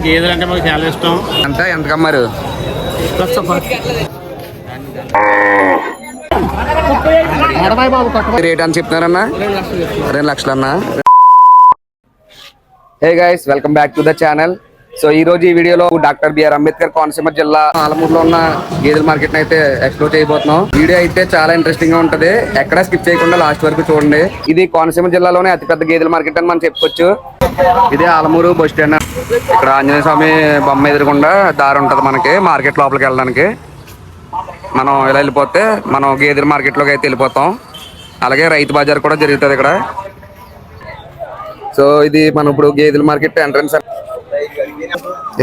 గేదెలు అంటే మాకు చాలా ఇష్టం. అంతా ఎంత కమ్మారు? రేట్ అని చెప్తున్నారన్నా? 2 లక్షలు అన్నా. Hey guys, welcome back to the channel. So ఈ రోజు ఈ వీడియోలో డాక్టర్ బిఆర్ అంబేద్కర్ కోనసీమ జిల్లా ఆలమూరులో ఉన్న గేదెల మార్కెట్ అయితే ఎక్స్ప్లోర్ చేయబోతున్నాం. వీడియో అయితే చాలా ఇంట్రెస్టింగ్ గా ఉంటది, ఎక్కడ స్కిప్ చేయకుండా లాస్ట్ వరకు చూడండి. ఇది కోనసీమ జిల్లాలోనే అతిపెద్ద గేదెల మార్కెట్ అని మనం చెప్పుకోవచ్చు. ఇదే ఆలమూరు బస్ స్టాండ్. ఇక్కడ ఆంజనేయ స్వామి బొమ్మ ఎదురుకుండా దారి ఉంటది మనకి మార్కెట్ లోపలికి వెళ్ళడానికి. మనం ఇలా వెళ్ళిపోతే మనం గేదెల మార్కెట్ లోకి అయితే వెళ్ళిపోతాం. అలాగే రైతు బజార్ కూడా జరుగుతుంది ఇక్కడ. సో ఇది మనం ఇప్పుడు గేదెల మార్కెట్ ఎంట్రన్స్.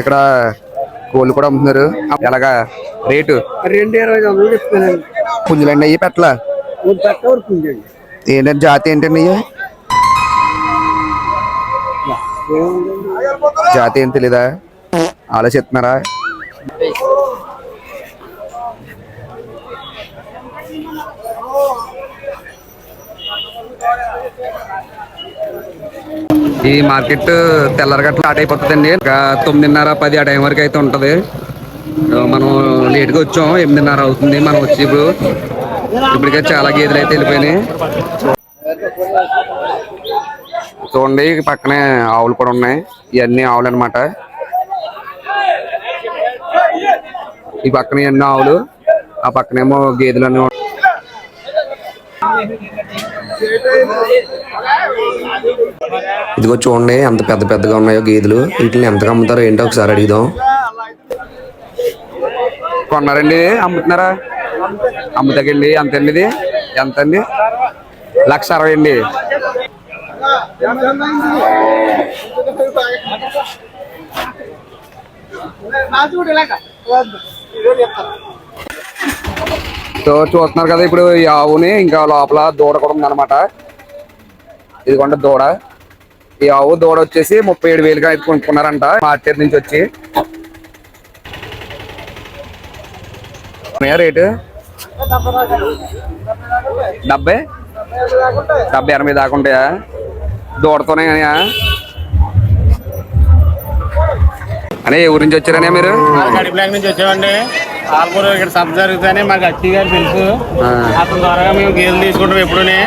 ఇక్కడ కోళ్ళు కూడా అమ్ముతున్నారు. ఎలాగా రేటు? 2,20 పుంజులండి అయ్యి పెట్టల ఏంటంటే జాతి ఏంటండి? అయ్యి జాతి ఏం తెలీదా? ఆలోచిస్తున్నారా? ఈ మార్కెట్ తెల్లరగట్ల స్టార్ట్ అయిపోతుందండి. 9:30, 10 ఆ టైం వరకు అయితే ఉంటది. మనం లేట్గా వచ్చాం, 8:30 అవుతుంది మనం వచ్చి. ఇప్పటికే చాలా గేదెలు అయితే వెళ్ళిపోయినాయి. చూడండి పక్కనే ఆవులు కూడా ఉన్నాయి. ఇవన్నీ ఆవులు అనమాట. ఈ పక్కన ఎన్నో ఆవులు, ఆ పక్కనేమో గేదెలు అన్నీ. ఇదిగో చూడండి ఎంత పెద్ద పెద్దగా ఉన్నాయో గేదెలు. వీటిని ఎంతగా అమ్ముతారో ఏంటో ఒకసారి అడుగుదాం. కొన్నారండి? అమ్ముతున్నారా? అమ్ముతాకండి. ఎంతండి ఇది? ఎంతండి? 1,60,000 అండి. సో చూస్తున్నారు కదా ఇప్పుడు ఈ ఆవుని. ఇంకా లోపల దూడ కూడా ఉందన్నమాట. ఇదిగోండి దూడ. ఈ ఆవు దూడ వచ్చేసి 37,000గా అయితే కొనుక్కున్నారంట మార్కెట్ నుంచి వచ్చి. రేటు 70, 80 దాకా ఉంటాయా? దూడతోనే అని ఏ ఊరి నుంచి వచ్చారనే మీరు? గడిపిలాక్ నుంచి వచ్చామండి. ఆల్మూరు ఇక్కడ సభ జరుగుతానే మాకు అచ్చి గారు తెలుసు. అతని ద్వారా మేము గేదెలు తీసుకుంటాం ఎప్పుడునే.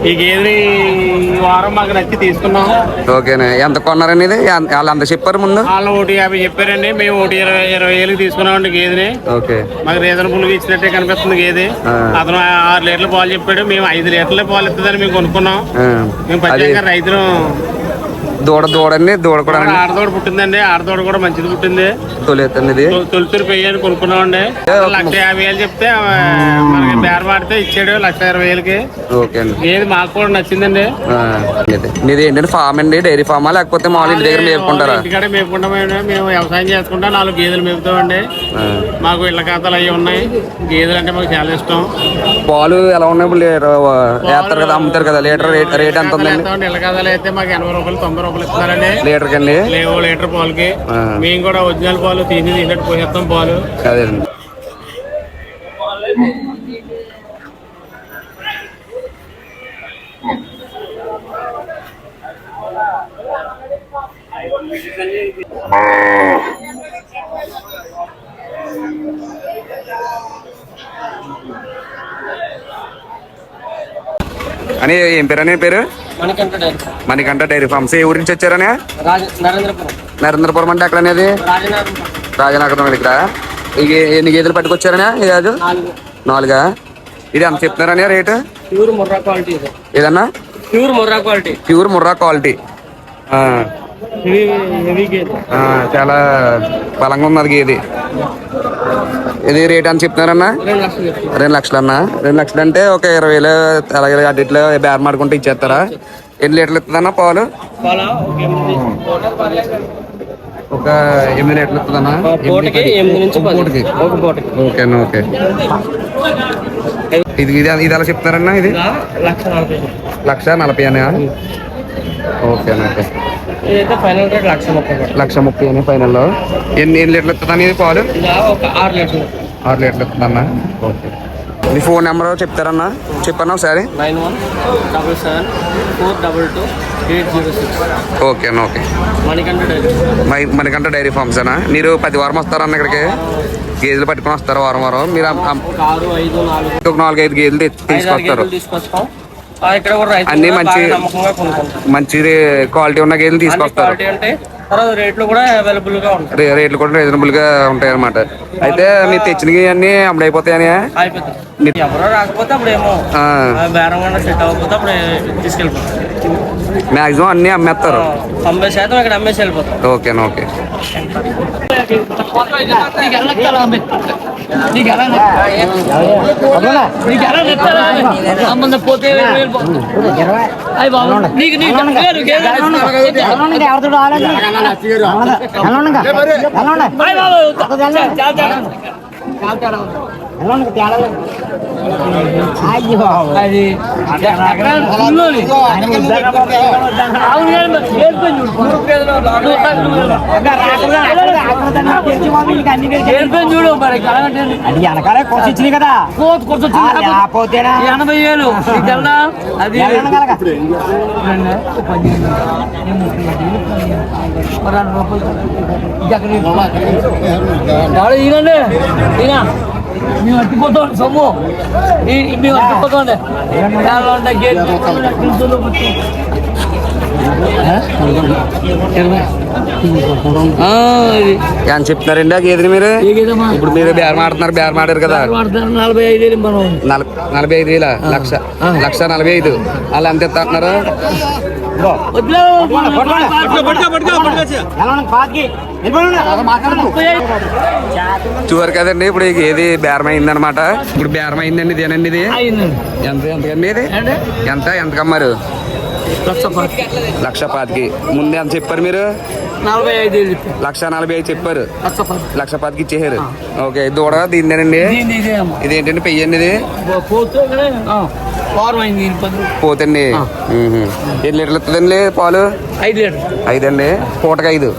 ఈ గేదెలు ఈ వారం మాకు నచ్చి తీసుకున్నాం. ఓకేనే. ఎంత కొన్నారండి ఇది? వాళ్ళు ఎంత చెప్పారు ముందు? వాళ్ళు 1,50 చెప్పారండి. మేము 1,20,000కి తీసుకున్నామండి గేదెని. ఓకే. మాకు రీజనబుల్ గా ఇచ్చినట్టే కనిపిస్తుంది గేదె. అతను 6 లీటర్ల పాలు చెప్పాడు. మేము 5 లీటర్ల పాలు ఇస్తుందని మేము కొనుక్కున్నాం. మేము ప్రత్యేకంగా రైతులు. దూడండి. దూడ కూడా ఆడదోడ పుట్టిందండి. ఆడదోడ కూడా మంచిది పుట్టింది. తొలితూరు పెయ్యని కొనుక్కున్నామండి. 1,50,000 చెప్తే మనకి బేర మాడితే ఇచ్చాడు 1,20,000కి. ఏది మాకు కూడా నచ్చిందండి. ఇది ఏంటంటే ఫామ్ అండి? డైరీ ఫామా లేకపోతే మామూలు ఇంటి దగ్గర మేపుకుంటారా? ఇంటికాడే మేపుకుంటామండి. మేము వ్యవసాయం చేసుకుంటా 4 గేదెలు మేపుతామండి. మాకు ఇళ్ల ఖాతాలు అవి ఉన్నాయి. గేదెలు అంటే మాకు చాలా ఇష్టం. పాలు ఎలా ఉన్నాయి? వేస్తారు కదా, అమ్ముతారు కదా. లీటర్ రేట్ ఎంత ఉందండి? ఇళ్ల ఖాతాలు అయితే మాకు 80 రూపాయలు, 90 రూపాయలు ఇస్తున్నారండి లీటర్ కండి. లీటర్ పాలకి. మేము కూడా ఒరిజినల్ పాలు తీసినట్టు పోసేస్తాం పాలు. అదేనండి. అని ఏం పేరు? అనే పేరు మణికంఠ డైరీ ఫార్మ్స్. ఏ ఊరి నుంచి వచ్చారని? నరేంద్రపురం అంటే ఎక్కడ అనేది? రాజనగరం దగ్గర. ఇక ఎన్ని గేదెలు పట్టుకొచ్చారనే? కాదు 4. ఇది ఎంత చెప్తున్నారని రేటు? ఏదన్నా? Pure Murrah quality. చాలా బలంగా ఉన్నది గేది. ఇది రేట్ అని చెప్తున్నారన్నా? 2 లక్షలు అన్నా. 2 లక్షలు అంటే ఒక 20,000 అలాగే అడ్డిట్లో బేర మాడుకుంటే ఇచ్చేస్తారా? ఎన్ని లీటర్లు ఇస్తుందన్నా పాలు? ఒక 8 లీటర్లు ఇస్తుందన్నా. ఓకేనా? ఓకే. ఇది ఎలా చెప్తున్నారన్నా? ఇది 1,40,000 అన్నా. ఓకేనా? ఓకే. ఫైనల్ రేట్ 1,30,000 అని ఫైనల్లో. ఎన్ని లీటర్లు ఇస్తుందని ఇది పాలు? 6 లీటర్లు. 6 లీటర్లు ఇస్తుందన్నా. ఓకే. మీ ఫోన్ నెంబర్ చెప్తారన్నా, చెప్పన్నా ఒకసారి. 9177222806. ఓకే అన్న, ఓకే. మణికంఠ డైరీ ఫార్మ్స్ అన్నా. మీరు 10 వారం వస్తారన్న ఇక్కడికి? గేదెలు పట్టుకొని వస్తారు వారం వారం? మీరు 4-5 గేదెలు తీసుకొస్తారు. అన్ని మంచి క్వాలిటీ ఉన్న గేదెలు తీసుకొస్తారు. రేట్లు కూడా అవైలబుల్ గా ఉంటాయి. రేట్లు కూడా రీజనబుల్ గా ఉంటాయి అన్నమాట. అయితే మీరు తెచ్చినవి అన్ని అప్పుడు అయిపోతాయని? ఎవరో రాకపోతే అప్పుడేమో బేరం సెట్ అవ్వకపోతే అప్పుడు తీసుకెళ్ళిపోతాం. మాక్సిమం అన్ని అమ్మేస్తారు. 90% ఇక్కడ అమ్మేసి వెళ్ళిపోతాం. ఓకేనా, ఓకే. చూడు అది వెనకాలే కోసి ఇచ్చినాయి కదా, పోతేనా 80,000 అది ఈయనండి ఈయన మేము అట్టిపోతాం సొమ్ము, మేము అట్టిపోతాం. ఏం చెప్తున్నారండి ఆ గేదెని మీరు? ఇప్పుడు మీరు బేరం ఆడారు కదా, 45,000 1,45,000 వాళ్ళు ఎంత ఇస్తున్నారు? చూసారు కదండి, ఇప్పుడు ఏది బేరం అయిందనమాట. ఇప్పుడు బేరం అయిందండి ఇదేనండి. ఇది ఎంతకండి? ఇది ఎంతకమ్మారు? 1,05,000. ముందే ఎంత చెప్పారు మీరు? 1,45,000 చెప్పారు. 1,10,000 ఇచ్చేసారు. ఓకే. దూడ దీనిదేనండి? ఇదేంటండి పెయ్యండి? ఇది పోతండి. ఎన్ని లీటర్లు ఇస్తుందండి పాలు? 5 అండి. పూటకి 5.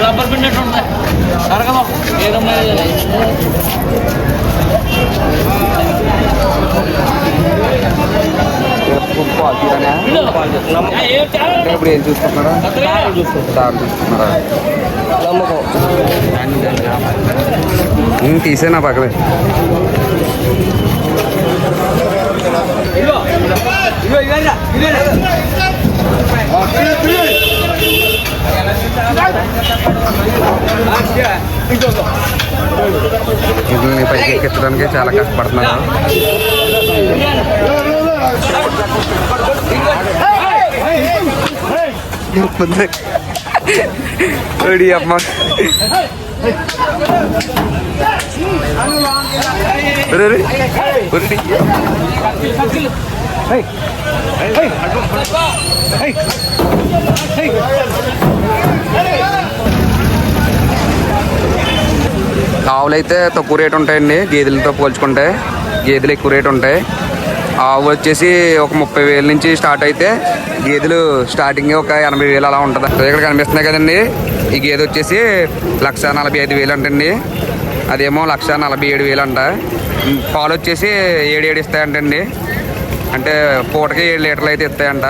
రబ్బర్ పిన్నట్టు ఉంటాయి. ఇప్పుడు ఏం చూసుకుంటున్నారా? తీసేనా పక్కనే. వీటిని పైకి ఎక్కించడానికి చాలా కష్టపడుతున్నారు. అమ్మ ఆవులు అయితే తక్కువ రేటు ఉంటాయండి గేదెలతో పోల్చుకుంటే. గేదెలు ఎక్కువ రేటు ఉంటాయి. ఆవు వచ్చేసి ఒక 30,000 నుంచి స్టార్ట్ అయితే గేదెలు స్టార్టింగ్ ఒక 80,000 అలా ఉంటుంది. ఇక్కడ కనిపిస్తున్నాయి కదండి, ఈ గేదె వచ్చేసి 1,45,000 అంటండి. అదేమో 1,47,000 అంట. పాలు వచ్చేసి 7 ఇస్తాయంటండి. అంటే పూటకి 7 లీటర్లు అయితే ఇస్తాయంట.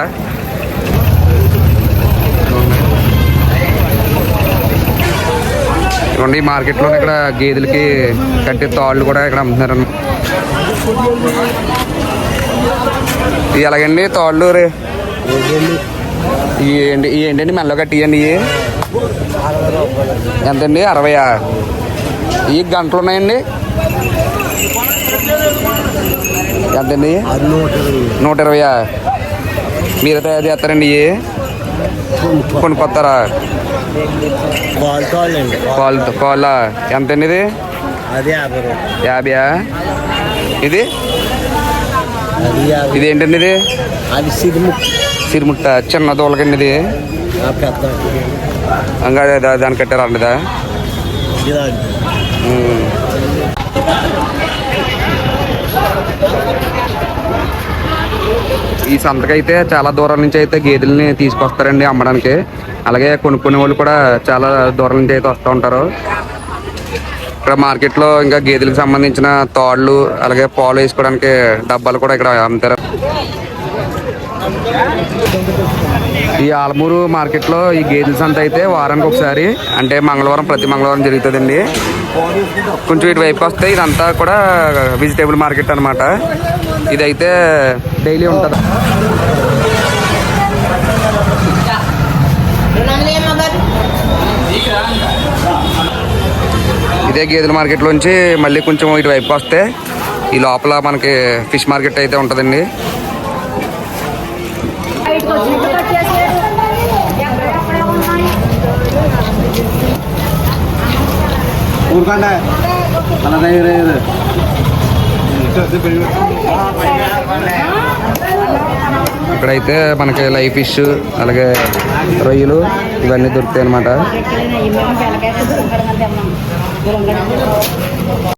ఈ మార్కెట్లో ఇక్కడ గేదెలకి కట్టే తాళ్ళు కూడా ఇక్కడ అమ్ముతున్నారు. ఇవి ఎలాగండి తాళ్ళు? రే ఏంటండి మెల్లో కట్టియండి? ఇవి ఎంతండి? 60. ఈ గంటలు ఉన్నాయండి ఎంతండి? 120. మీరు తయారు చేస్తారండి? ఇవి కొనుక్కొస్తారా? కాల్ ఎంతండి? ఇది అది 50 రూపాయలు. 50. ఇది అది 50. ఇదేంటండి ఇది? అది సిరిముట్ట చిన్న దూలకండి ఇది. పెద్ద ఇంకా దాన్ని కట్టారా అండిదా? ఈ సంతకైతే చాలా దూరం నుంచి అయితే గేదెల్ని తీసుకొస్తారండి అమ్మడానికి. అలాగే కొనుక్కునే వాళ్ళు కూడా చాలా దూరం నుంచి అయితే వస్తూ ఉంటారు. ఇక్కడ మార్కెట్లో ఇంకా గేదెలకు సంబంధించిన తాళ్ళు అలాగే పాలు వేసుకోవడానికి డబ్బాలు కూడా ఇక్కడ అమ్ముతారు. ఈ ఆలమూరు మార్కెట్లో ఈ గేదెల సంత అయితే వారానికి ఒకసారి, అంటే ప్రతి మంగళవారం జరుగుతుందండి. కొంచెం ఇటువైపు వస్తే ఇదంతా కూడా వెజిటేబుల్ మార్కెట్ అనమాట. ఇదైతే డైలీ ఉంటుంది. ఇదే గేదెల మార్కెట్లోంచి మళ్ళీ కొంచెం ఇటువైపు వస్తే ఈ లోపల మనకి ఫిష్ మార్కెట్ అయితే ఉంటుందండి. ఇక్కడైతే మనకి లైవ్ ఫిష్ అలాగే రొయ్యలు ఇవన్నీ దొరుకుతాయి అన్నమాట.